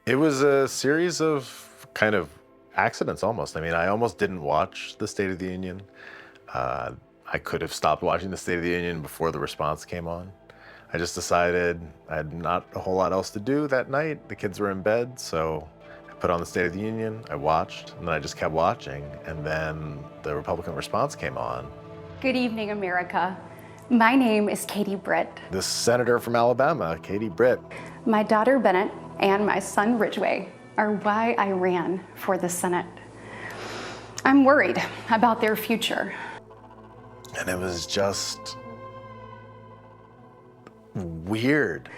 It was a series of kind of accidents almost. I mean, I almost didn't watch the State of the Union. Uh, I could have stopped watching the State of the Union before the response came on. I just decided I had not a whole lot else to do that night. The kids were in bed, so I put on the State of the Union, I watched, and then I just kept watching. And then the Republican response came on. Good evening, America. My name is Katie Britt. This senator from Alabama, Katie Britt. My daughter Bennett and my son Ridgway are why I ran for the Senate. I'm worried about their future. And it was just weird.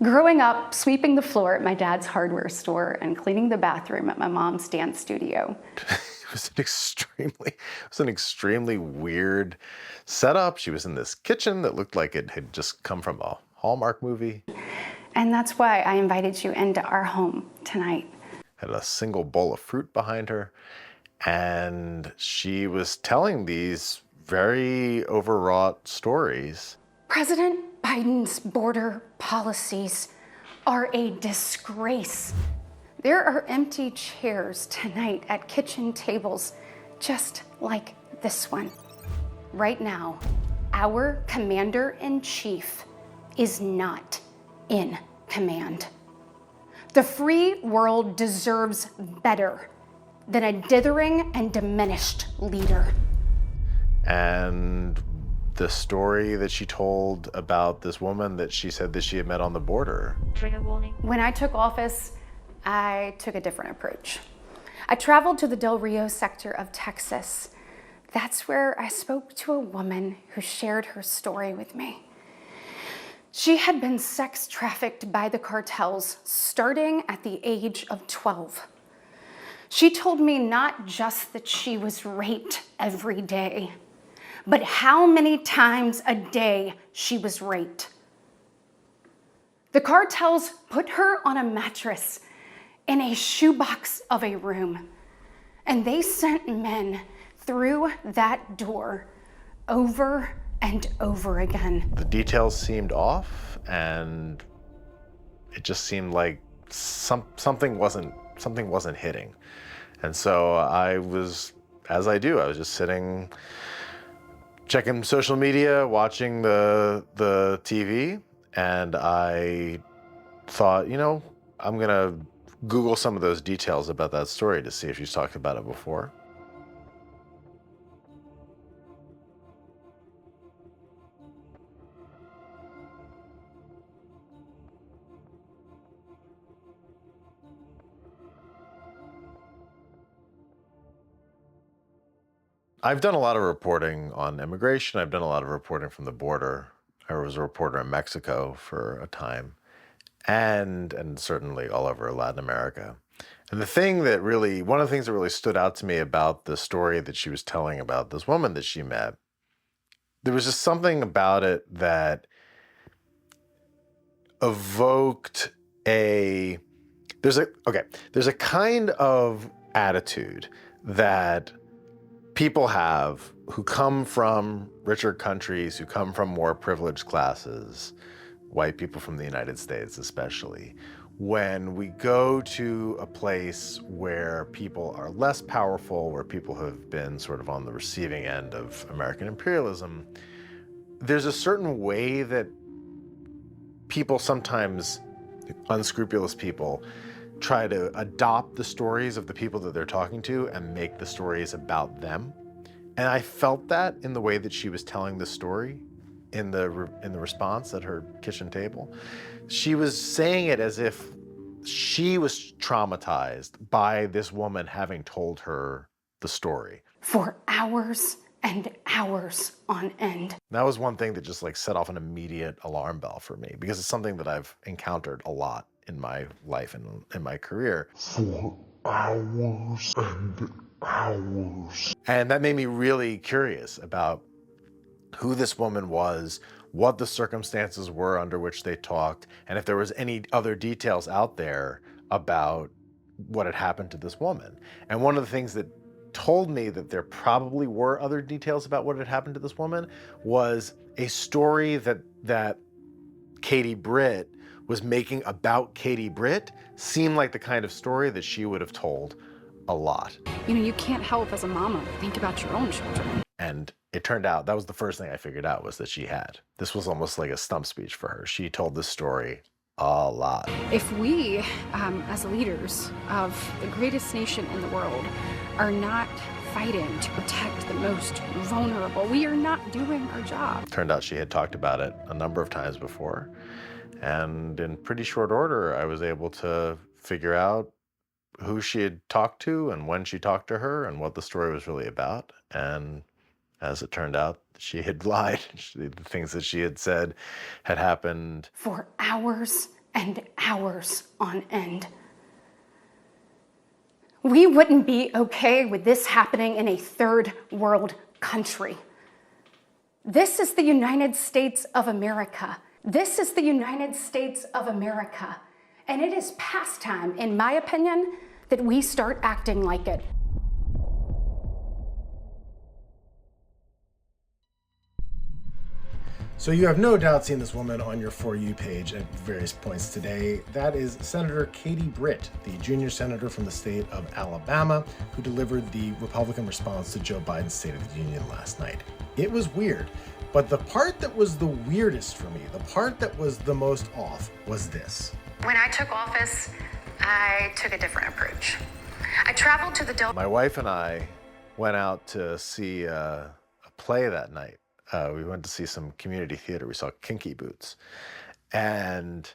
Growing up, sweeping the floor at my dad's hardware store and cleaning the bathroom at my mom's dance studio. It was an extremely weird setup. She was in this kitchen that looked like it had just come from a Hallmark movie. And that's why I invited you into our home tonight. Had a single bowl of fruit behind her, and she was telling these very overwrought stories. President Biden's border policies are a disgrace. There are empty chairs tonight at kitchen tables, just like this one. Right now, our commander-in-chief is not in command. The free world deserves better than a dithering and diminished leader. And the story that she told about this woman that she said that she had met on the border. When I took office, I took a different approach. I traveled to the Del Rio sector of Texas. That's where I spoke to a woman who shared her story with me. She had been sex trafficked by the cartels starting at the age of 12. She told me not just that she was raped every day, but how many times a day she was raped. The cartels put her on a mattress in a shoebox of a room, and they sent men through that door over and over again. The details seemed off, and it just seemed like something wasn't hitting. And so I was, as I do, I was just sitting, checking social media, watching the TV, and I thought, I'm gonna Google some of those details about that story to see if she's talked about it before. I've done a lot of reporting on immigration. I've done a lot of reporting from the border. I was a reporter in Mexico for a time, and certainly all over Latin America. And one of the things that really stood out to me about the story that she was telling about this woman that she met, there was just something about it that evoked there's a kind of attitude that people have who come from richer countries, who come from more privileged classes, white people from the United States especially. When we go to a place where people are less powerful, where people have been sort of on the receiving end of American imperialism, there's a certain way that people, sometimes unscrupulous people, try to adopt the stories of the people that they're talking to and make the stories about them. And I felt that in the way that she was telling the story in the response at her kitchen table. She was saying it as if she was traumatized by this woman having told her the story. For hours and hours on end. That was one thing that just set off an immediate alarm bell for me, because it's something that I've encountered a lot in my life and in my career. For hours and hours. And that made me really curious about who this woman was, what the circumstances were under which they talked, and if there was any other details out there about what had happened to this woman. And one of the things that told me that there probably were other details about what had happened to this woman was a story that Katie Britt was making about Katie Britt seemed like the kind of story that she would have told a lot. You know, you can't help as a mama think about your own children. And it turned out that was the first thing I figured out, was that she had. This was almost like a stump speech for her. She told this story a lot. If we, as leaders of the greatest nation in the world, are not fighting to protect the most vulnerable, we are not doing our job. Turned out she had talked about it a number of times before. And in pretty short order, I was able to figure out who she had talked to and when she talked to her and what the story was really about. And as it turned out, she had lied. The things that she had said had happened For hours and hours on end. We wouldn't be okay with this happening in a third world country. This is the United States of America. This is the United States of America. And it is past time, in my opinion, that we start acting like it. So you have no doubt seen this woman on your For You page at various points today. That is Senator Katie Britt, the junior senator from the state of Alabama, who delivered the Republican response to Joe Biden's State of the Union last night. It was weird, but the part that was the weirdest for me, the part that was the most off, was this. When I took office, I took a different approach. I traveled to the Del. My wife and I went out to see a play that night. We went to see some community theater. We saw Kinky Boots. And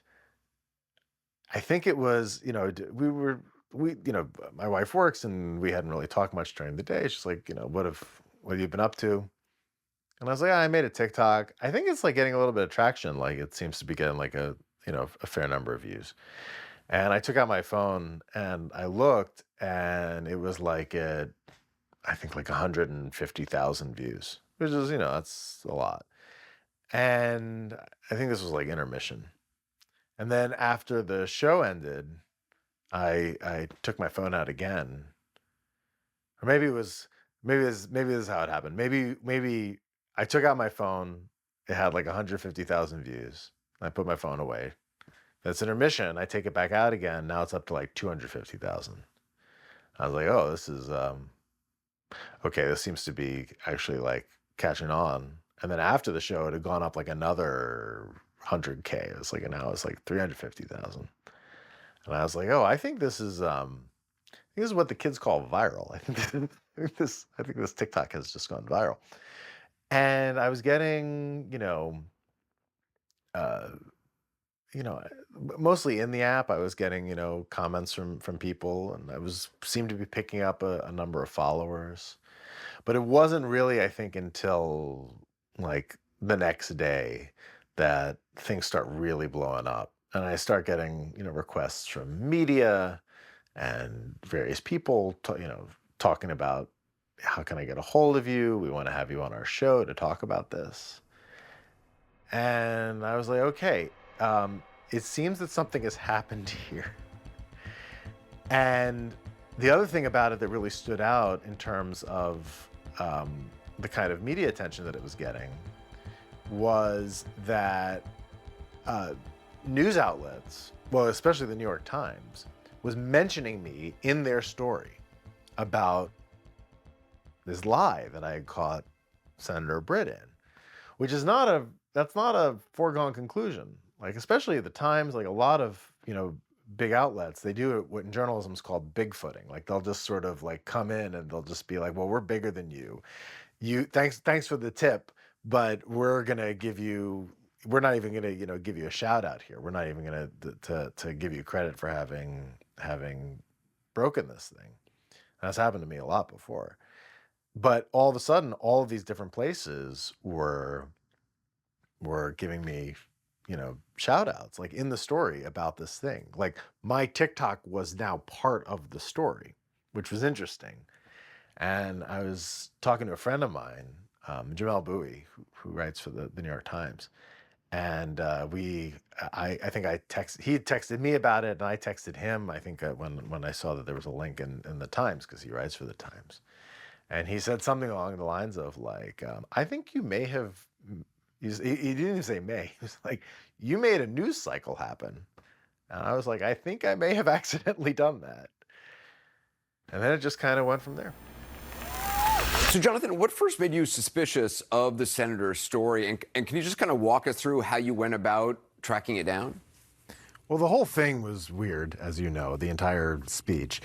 I think it was, my wife works and we hadn't really talked much during the day. She's like, what have you been up to? And I was like, I made a TikTok. I think it's like getting a little bit of traction. Like it seems to be getting like a fair number of views. And I took out my phone and I looked and it was like I think like 150,000 views, which is, that's a lot. And I think this was like intermission. And then after the show ended, I took my phone out again. Or maybe this is how it happened. Maybe I took out my phone. It had like 150,000 views. I put my phone away. That's intermission. I take it back out again. Now it's up to like 250,000. I was like, oh, this is okay. This seems to be actually like catching on. And then after the show, it had gone up like another 100K. It was like now it's like 350,000. And I was like, oh, I think this is what the kids call viral. I think this TikTok has just gone viral. And I was getting, mostly in the app, I was getting, comments from people, and seemed to be picking up a number of followers. But it wasn't really, I think, until like the next day that things start really blowing up. And I start getting, requests from media and various people, talking about, how can I get a hold of you? We want to have you on our show to talk about this. And I was like, okay, it seems that something has happened here. And the other thing about it that really stood out in terms of the kind of media attention that it was getting was that news outlets, well, especially the New York Times, was mentioning me in their story about this lie that I had caught Senator Britt in, which is that's not a foregone conclusion. Like, especially at the Times, like a lot of, big outlets, they do what in journalism is called bigfooting. Like they'll just sort of like come in and they'll just be like, well, we're bigger than you. Thanks for the tip, but we're not even gonna, give you a shout out here. We're not even gonna to give you credit for having broken this thing. And that's happened to me a lot before. But all of a sudden, all of these different places were giving me, shout outs, like in the story about this thing. Like my TikTok was now part of the story, which was interesting. And I was talking to a friend of mine, Jamel Bowie, who writes for the New York Times. And he texted me about it and I texted him, I think when I saw that there was a link in the Times, because he writes for the Times. And he said something along the lines of like, I think you may have, he didn't even say may, he was like, you made a news cycle happen. And I was like, I think I may have accidentally done that. And then it just kind of went from there. So, Jonathan, what first made you suspicious of the senator's story? And can you just kind of walk us through how you went about tracking it down? Well, the whole thing was weird, as you know, the entire speech.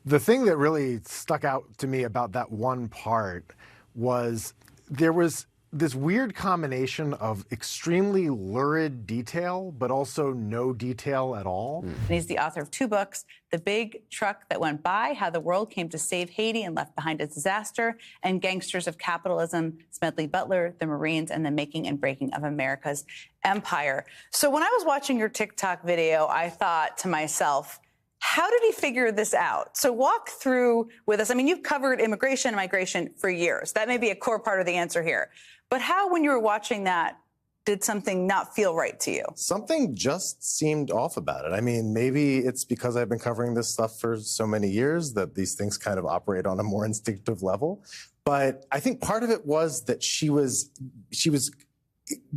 The thing that really stuck out to me about that one part was there was this weird combination of extremely lurid detail, but also no detail at all. And he's the author of 2 books, The Big Truck That Went By, How the World Came to Save Haiti and Left Behind a Disaster, and Gangsters of Capitalism, Smedley Butler, The Marines, and the Making and Breaking of America's Empire. So when I was watching your TikTok video, I thought to myself, how did he figure this out? So walk through with us. I mean, you've covered immigration and migration for years. That may be a core part of the answer here. But how, when you were watching that, did something not feel right to you? Something just seemed off about it. I mean, maybe it's because I've been covering this stuff for so many years that these things kind of operate on a more instinctive level. But I think part of it was that she was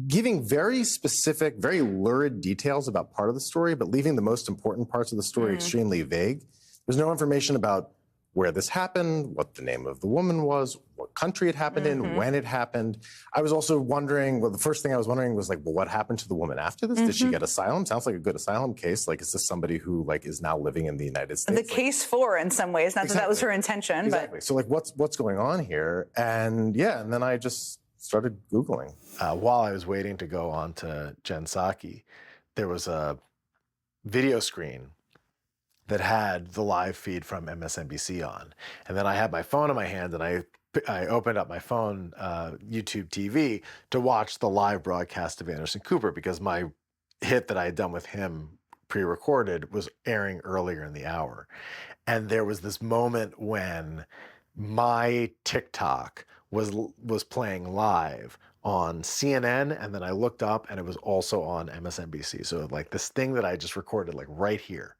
giving very specific, very lurid details about part of the story, but leaving the most important parts of the story extremely vague. There's no information about where this happened, what the name of the woman was, what country it happened in, when it happened. I was also wondering, well, the first thing I was wondering was like, well, what happened to the woman after this? Did she get asylum? Sounds like a good asylum case. Like, is this somebody who like is now living in the United States? The case for, in some ways, not that that was her intention, Exactly. but So like, what's going on here? And yeah, and then I just started Googling. While I was waiting to go on to Jen Psaki, there was a video screen that had the live feed from MSNBC on. And then I had my phone in my hand and I opened up my phone, YouTube TV, to watch the live broadcast of Anderson Cooper because my hit that I had done with him pre-recorded was airing earlier in the hour. And there was this moment when my TikTok was playing live on CNN, and then I looked up and it was also on MSNBC. So like this thing that I just recorded like right here,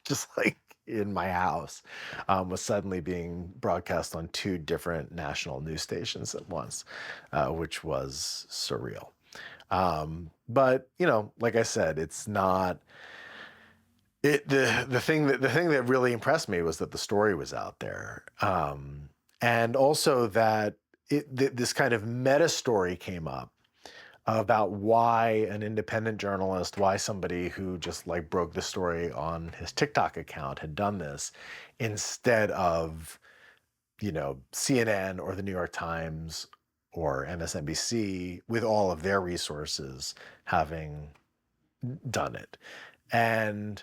just like in my house, was suddenly being broadcast on 2 different national news stations at once, which was surreal. But you know, like I said, it's not. The thing that really impressed me was that the story was out there, and also that this kind of meta story came up about why an independent journalist, why somebody who just like broke the story on his TikTok account had done this instead of, you know, CNN or the New York Times or MSNBC with all of their resources having done it. And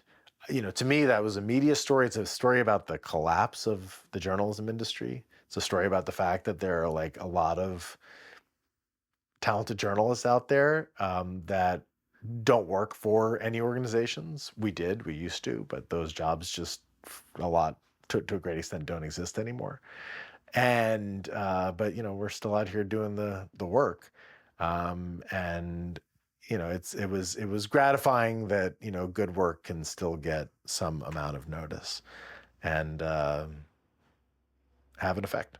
you know, to me, that was a media story. It's a story about the collapse of the journalism industry. It's a story about the fact that there are like a lot of talented journalists out there that don't work for any organizations. We used to, but those jobs just to a great extent don't exist anymore. And but you know, we're still out here doing the work, and you know, it was gratifying that, you know, good work can still get some amount of notice and have an effect.